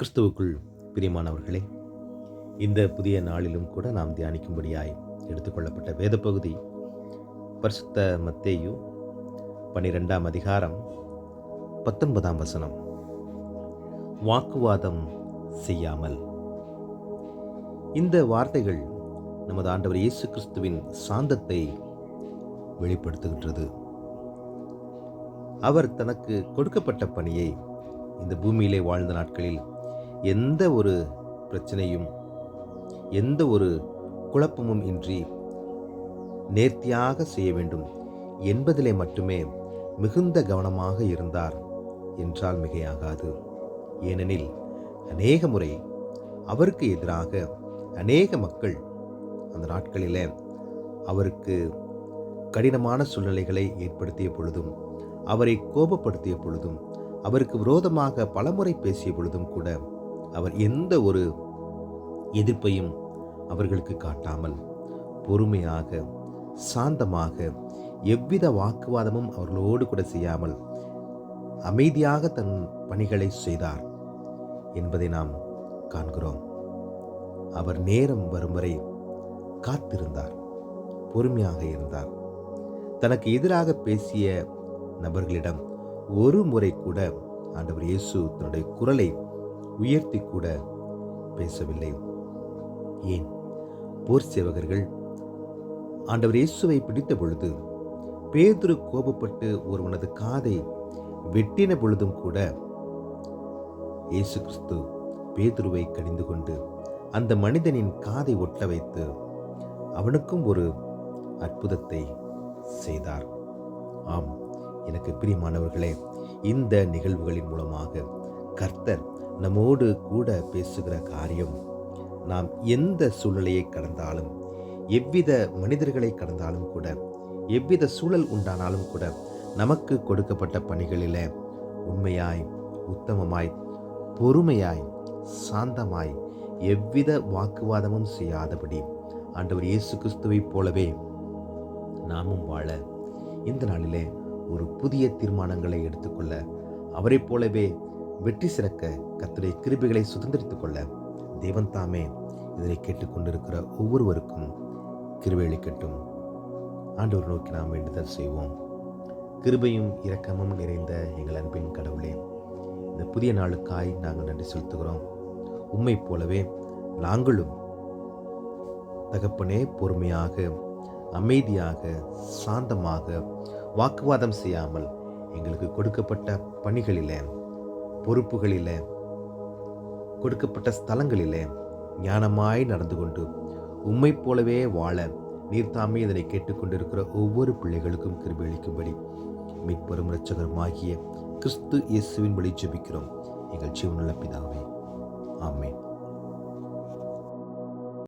கிறிஸ்துவுக்குள் பிரியமானவர்களே, இந்த புதிய நாளிலும் கூட நாம் தியானிக்கும்படியாய் எடுத்துக்கொள்ளப்பட்ட வேத பகுதி பரிசுத்த மத்தேயு 12ஆம் அதிகாரம் 19ஆம் வசனம். வாக்குவாதம் செய்யாமல். இந்த வார்த்தைகள் நமது ஆண்டவர் இயேசு கிறிஸ்துவின் சாந்தத்தை வெளிப்படுத்துகின்றது. அவர் தனக்கு கொடுக்கப்பட்ட பணியை இந்த பூமியிலே வாழ்ந்த நாட்களில் எந்த ஒரு பிரச்சனையும் எந்த ஒரு குழப்பமும் இன்றி நேர்த்தியாக செய்ய வேண்டும் என்பதிலே மட்டுமே மிகுந்த கவனமாக இருந்தார் என்றால் மிகையாகாது. ஏனெனில் அநேக முறை அவருக்கு எதிராக அநேக மக்கள் அந்த நாட்களில் அவருக்கு கடினமான சூழ்நிலைகளை ஏற்படுத்திய பொழுதும், அவரை கோபப்படுத்திய பொழுதும், அவருக்கு விரோதமாக பலமுறை பேசிய பொழுதும் கூட அவர் எந்த ஒரு எதிர்ப்பையும் அவர்களுக்கு காட்டாமல் பொறுமையாக சாந்தமாக எவ்வித வாக்குவாதமும் அவர்களோடு கூட செய்யாமல் அமைதியாக தன் பணிகளை செய்தார் என்பதை நாம் காண்கிறோம். அவர் நேரம் வரும் வரை காத்திருந்தார், பொறுமையாக இருந்தார். தனக்கு எதிராக பேசிய நபர்களிடம் ஒரு முறை கூட ஆண்டவர் இயேசு தன்னுடைய குரலை உயர்த்தி கூட பேசவில்லை. ஏன்? போர் சேவகர்கள் ஆண்டவர் இயேசுவை பிடித்த பொழுது பேதுரு கோபப்பட்டு ஒருவனது காதை வெட்டின பொழுதும் கூட இயேசு கிறிஸ்து பேதுருவை கடிந்து கொண்டு அந்த மனிதனின் காதை ஒட்ட வைத்து அவனுக்கும் ஒரு அற்புதத்தை செய்தார். ஆம், எனக்கு பிரியமானவர்களே, இந்த நிகழ்வுகளின் மூலமாக கர்த்தர் நம்மோடு கூட பேசுகிற காரியம், நாம் எந்த சூழ்நிலையை கடந்தாலும், எவ்வித மனிதர்களை கடந்தாலும் கூட, எவ்வித சூழல் உண்டானாலும் கூட, நமக்கு கொடுக்கப்பட்ட பணிகளில் உண்மையாய், உத்தமமாய், பொறுமையாய், சாந்தமாய், எவ்வித வாக்குவாதமும் செய்யாதபடி ஆண்டவர் இயேசு கிறிஸ்துவைப் போலவே நாமும் வாழ இந்த நாளிலே ஒரு புதிய தீர்மானங்களை எடுத்துக்கொள்ள, அவரைப் போலவே வெற்றி சிறக்க கர்த்தருடைய கிருபைகளை சுதந்திரித்துக் கொள்ள தேவன் தாமே இதனை கேட்டுக்கொண்டிருக்கிற ஒவ்வொருவருக்கும் கிருபை அளிக்கட்டும். ஆண்டவர் நோக்கி நாம் வேண்டுதல் செய்வோம். கிருபையும் இரக்கமும் நிறைந்த எங்கள் அன்பின் கடவுளே, இந்த புதிய நாளுக்காய் நாங்கள் நன்றி செலுத்துகிறோம். உம்மை போலவே நாங்களும் தகப்பனே பொறுமையாக, அமைதியாக, சாந்தமாக, வாக்குவாதம் செய்யாமல் எங்களுக்கு கொடுக்கப்பட்ட பணிகளில், பொறுப்புகளில், கொடுக்கப்பட்ட ஸ்தலங்களில் ஞானமாய் நடந்து கொண்டு உம்மை போலவே வாழ நீர்தாமே இதனை கேட்டுக்கொண்டிருக்கிற ஒவ்வொரு பிள்ளைகளுக்கும் கிருபை அளிக்கும்படி மீட்பெரும் இரட்சகருமாகிய கிறிஸ்து இயேசுவின் வழி ஜெபிக்கிறோம் எங்கள் ஜீவனுள்ள பிதாவே. ஆமென்.